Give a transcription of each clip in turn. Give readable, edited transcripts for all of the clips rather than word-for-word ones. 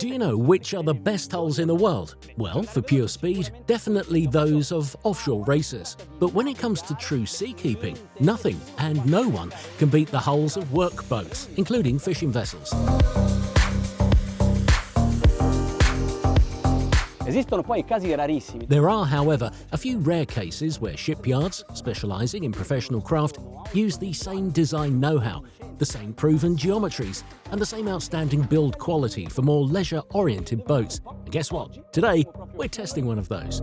Do you know which are the best hulls in the world? Well, for pure speed, definitely those of offshore racers. But when it comes to true seakeeping, nothing and no one can beat the hulls of work boats, including fishing vessels. There are, however, a few rare cases where shipyards, specializing in professional craft, use the same design know-how, the same proven geometries, and the same outstanding build quality for more leisure-oriented boats. And guess what? Today, we're testing one of those.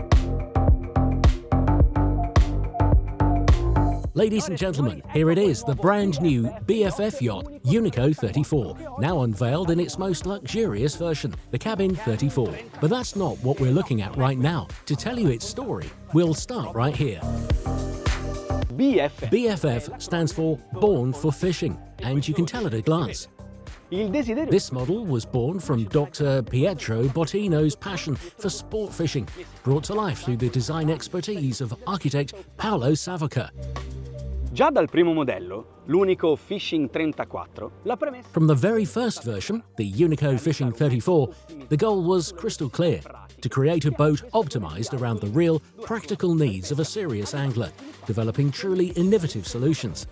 Ladies and gentlemen, here it is, the brand new BFF yacht Unico 34, now unveiled in its most luxurious version, the Cabin 34. But that's not what we're looking at right now. To tell you its story, we'll start right here. BFF stands for Born For Fishing, and you can tell at a glance. This model was born from Dr. Pietro Bottino's passion for sport fishing, brought to life through the design expertise of architect Paolo Savoca. Già dal primo modello, l'Unico Fishing 34, la premessa... From the very first version, the Unico Fishing 34, the goal was crystal clear: to create a boat optimized around the real, practical needs of a serious angler, developing truly innovative solutions.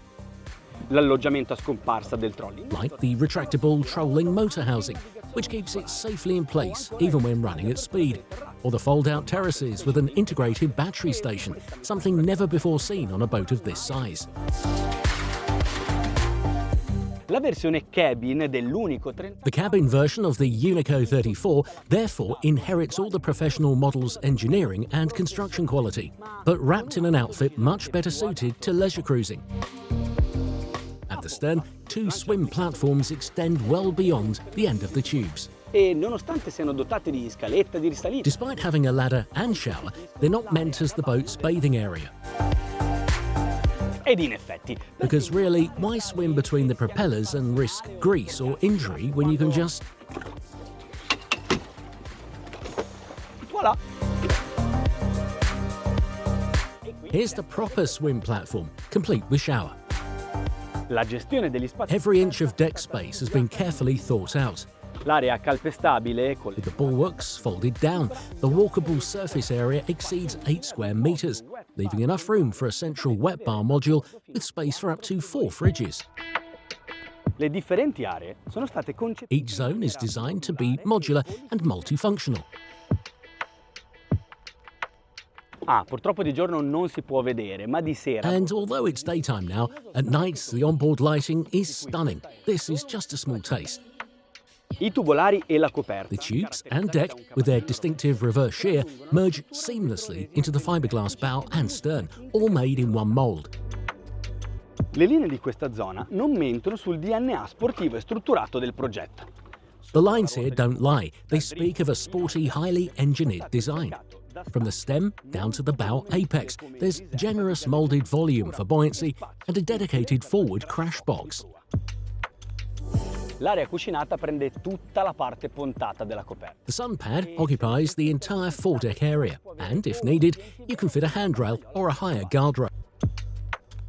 L'alloggiamento a scomparsa del trolling. Like the retractable trolling motor housing, which keeps it safely in place even when running at speed, or the fold-out terraces with an integrated battery station, something never before seen on a boat of this size. La versione cabin dell'Unico 34. The cabin version of the Unico 34 therefore inherits all the professional model's engineering and construction quality, but wrapped in an outfit much better suited to leisure cruising. At the stern, two swim platforms extend well beyond the end of the tubes. E nonostante siano dotate di scaletta di risalita. Despite having a ladder and shower, they're not meant as the boat's bathing area. Ed in effetti. Because really, why swim between the propellers and risk grease or injury when you can just... Voilà. Here's the proper swim platform, complete with shower. La gestione degli spazi. Every inch of deck space has been carefully thought out. L'area calpestabile con With the bulwarks folded down, the walkable surface area exceeds 8 square meters, leaving enough room for a central wet bar module with space for up to 4 fridges. Le differenti aree sono state concepite. Each zone is designed to be modular and multifunctional. Purtroppo di giorno non si può vedere, ma di sera. And although it's daytime now, at nights the onboard lighting is stunning. This is just a small taste. I tubolari e la coperta. The tubes and deck, with their distinctive reverse shear, merge seamlessly into the fiberglass bow and stern, all made in one mold. Le linee di questa zona non mentono sul DNA sportivo e strutturato del progetto. The lines here don't lie. They speak of a sporty, highly engineered design. From the stem down to the bow apex, there's generous molded volume for buoyancy and a dedicated forward crash box. L'area cucinata prende tutta la parte pontata della coperta. The sun pad occupies the entire foredeck area, and if needed, you can fit a handrail or a higher guardrail.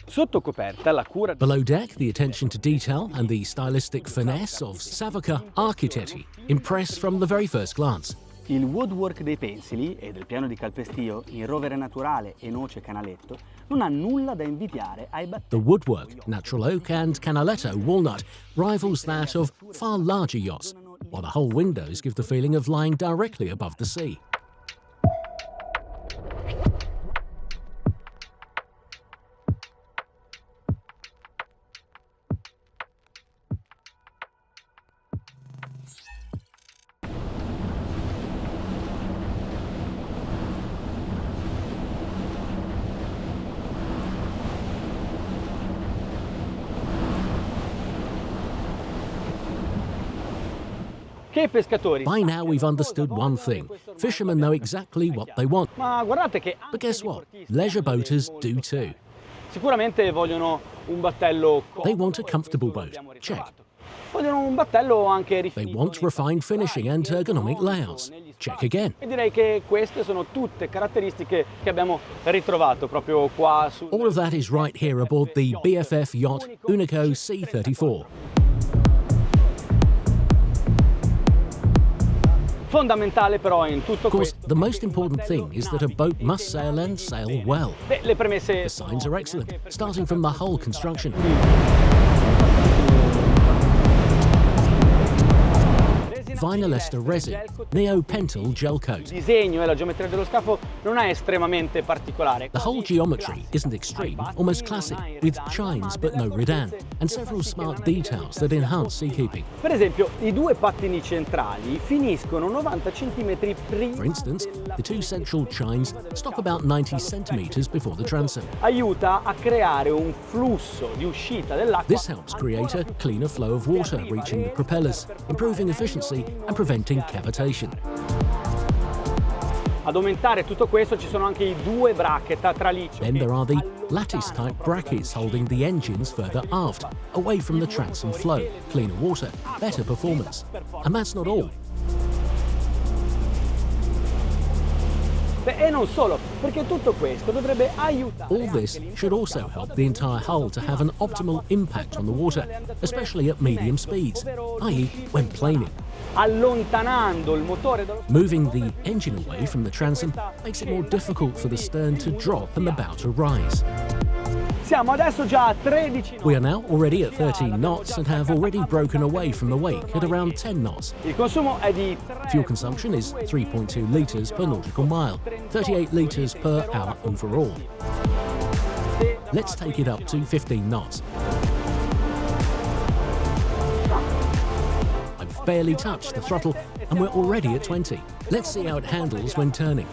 Sotto coperta la cura. Below deck, the attention to detail and the stylistic finesse of Savoca architetti impress from the very first glance. Il woodwork dei pensili e del piano di calpestio in rovere naturale e noce canaletto non ha nulla da invidiare ai battenti. The woodwork, natural oak and canaletto walnut, rivals that of far larger yachts, while the whole windows give the feeling of lying directly above the sea. Che pescatori. By now we've understood one thing. Fishermen know exactly what they want. Ma guardate che But guess what? Leisure boaters do too. Sicuramente vogliono un battello. They want a comfortable boat. Check. Vogliono un battello anche rifinito. They want refined finishing and ergonomic layouts. Check again. E direi che queste sono tutte caratteristiche che abbiamo ritrovato proprio qua su. All of that is right here aboard the BFF yacht Unico C34. fondamentale però in tutto Of course, questo. the most important thing is that a boat must sail and sail well. Beh, le premesse. The signs are excellent, starting from the hull construction. Vinyl ester resin, neopentyl gel coat. Il disegno e la geometria dello scafo non è estremamente particolare. The whole geometry isn't extreme, almost classic, with chines but no redan, and several smart details that enhance seakeeping. Per esempio, i due pattini centrali finiscono 90 cm prima. For instance, the two central chines stop about 90 centimeters before the transom. Aiuta a creare un flusso di uscita dell'acqua. This helps create a cleaner flow of water reaching the propellers, improving efficiency and preventing cavitation. Ad aumentare tutto questo ci sono anche i due bracket a traliccio. Then there are the lattice-type brackets holding the engines further aft, away from the transom flow, cleaner water, better performance. And that's not all. E non solo, perché tutto questo dovrebbe aiutare. All this should also help the entire hull to have an optimal impact on the water, especially at medium speeds, i.e. when planing. Allontanando il motore dallo Moving the engine away from the transom makes it more difficult for the stern to drop and the bow to rise. Siamo adesso già a 13 We are now already at 13 knots and have already broken away from the wake at around 10 knots. Il consumo è di Fuel consumption is 3.2 litres per nautical mile, 38 litres per hour overall. Let's take it up to 15 knots. I've barely touched the throttle and we're already at 20. Let's see how it handles when turning.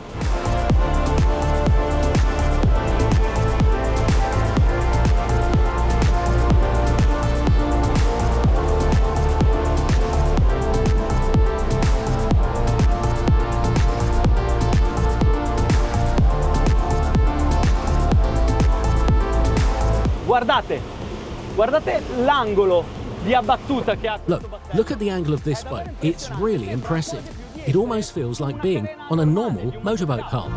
Guardate l'angolo di abbattuta che ha questo Look battello. at the angle of this boat. It's really impressive. It almost feels like being on a normal motorboat hull.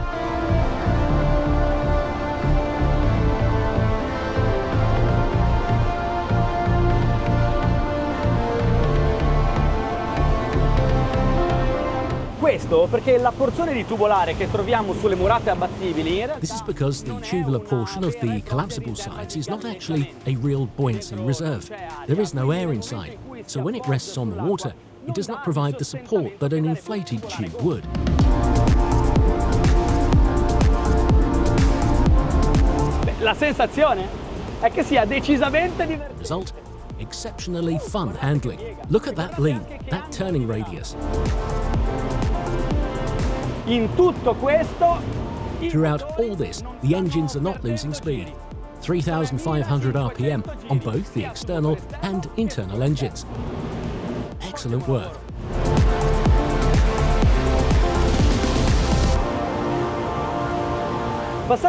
Questo perché la porzione di tubolare che troviamo sulle murate abbattibili in This realtà is because the tubular portion of the collapsible sides is not actually a real buoyancy reserve. There is no air inside, so when it rests on the water, it does not provide the support that an inflated tube would. la sensazione è che sia decisamente divertente. Result, exceptionally fun handling. Look at that lean, that turning radius. In tutto questo, Throughout all this, the engines are not losing speed. 3,500 RPM on both the external and internal engines. Excellent work.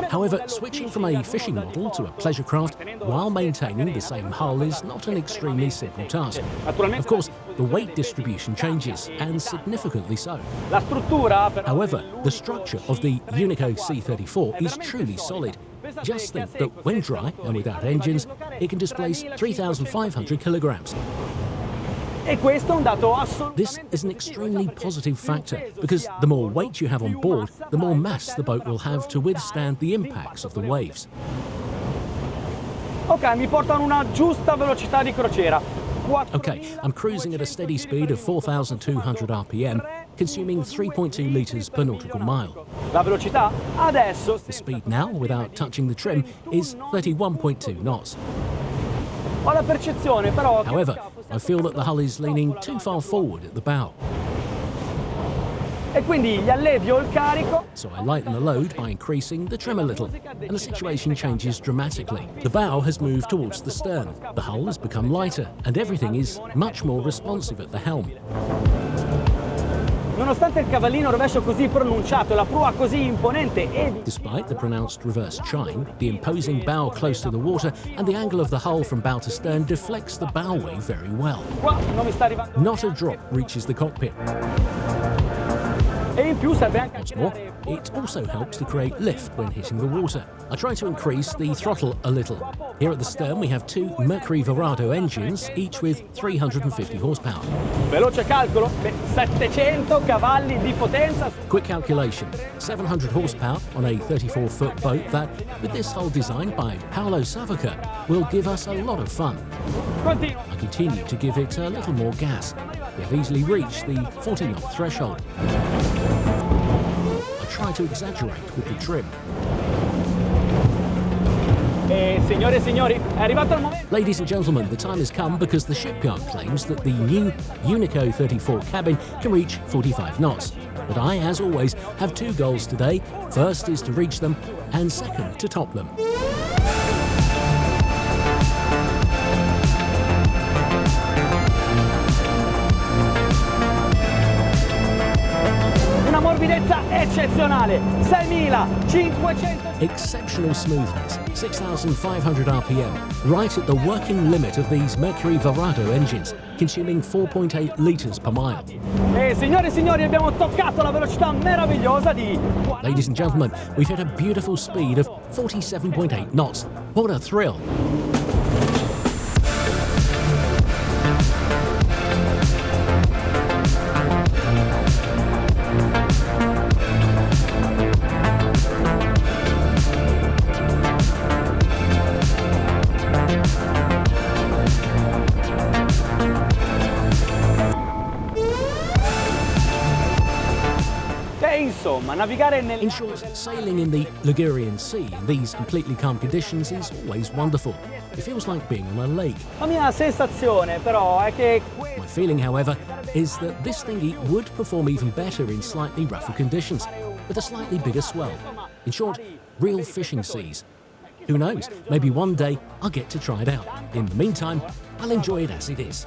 However, switching from a fishing model to a pleasure craft while maintaining the same hull is not an extremely simple task. Of course, the weight distribution changes, and significantly so. la struttura però However, the structure of the Unico C34 is truly solid. Just think that when dry and without engines, it can displace 3,500 kilograms. e questo è un dato assolutamente This is an extremely positive factor because the more weight you have on board, the more mass the boat will have to withstand the impacts of the waves. Ok, mi portano una giusta velocità di crociera. Okay, I'm cruising at a steady speed of 4,200 RPM, consuming 3.2 litres per nautical mile. La velocità adesso The speed now, without touching the trim, is 31.2 knots. ho la percezione però che However, I feel that the hull is leaning too far forward at the bow, e quindi gli allevio il carico. so I lighten the load by increasing the trim a little, and the situation changes dramatically. The bow has moved towards the stern, the hull has become lighter, and everything is much more responsive at the helm. Nonostante il cavallino rovescio così pronunciato e la prua così imponente e Despite the pronounced reverse chine, the imposing bow close to the water, and the angle of the hull from bow to stern deflects the bow wave very well. qua non mi sta arrivando Not a drop reaches the cockpit. e in più serve anche a What's more, creare It also helps to create lift when hitting the water. I try to increase the throttle a little. Here at the stern we have two Mercury Verado engines, each with 350 horsepower. Veloce calcolo, 700 cavalli di potenza. Quick calculation, 700 horsepower on a 34-foot boat that, with this hull designed by Paolo Savoca, will give us a lot of fun. Continua. I continue to give it a little more gas. We have easily reached the 40-knot threshold. I try to exaggerate with the trim. Signore e signori, è arrivato il momento. Ladies and gentlemen, the time has come because the shipyard claims that the new Unico 34 cabin can reach 45 knots. But I, as always, have two goals today. First is to reach them, and second, to top them. Una morbidezza eccezionale, 6.500. Exceptional smoothness, 6,500 RPM, right at the working limit of these Mercury Verado engines, consuming 4.8 litres per mile. Signore e signori, abbiamo toccato la velocità meravigliosa di... Ladies and gentlemen, we've hit a beautiful speed of 47.8 knots. What a thrill! Insomma, navigare nel... In short, sailing in the Ligurian Sea in these completely calm conditions is always wonderful. It feels like being on a lake. La mia sensazione però è che... My feeling, however, is that this thingy would perform even better in slightly rougher conditions, with a slightly bigger swell. In short, real fishing seas. Who knows, maybe one day I'll get to try it out. In the meantime, I'll enjoy it as it is.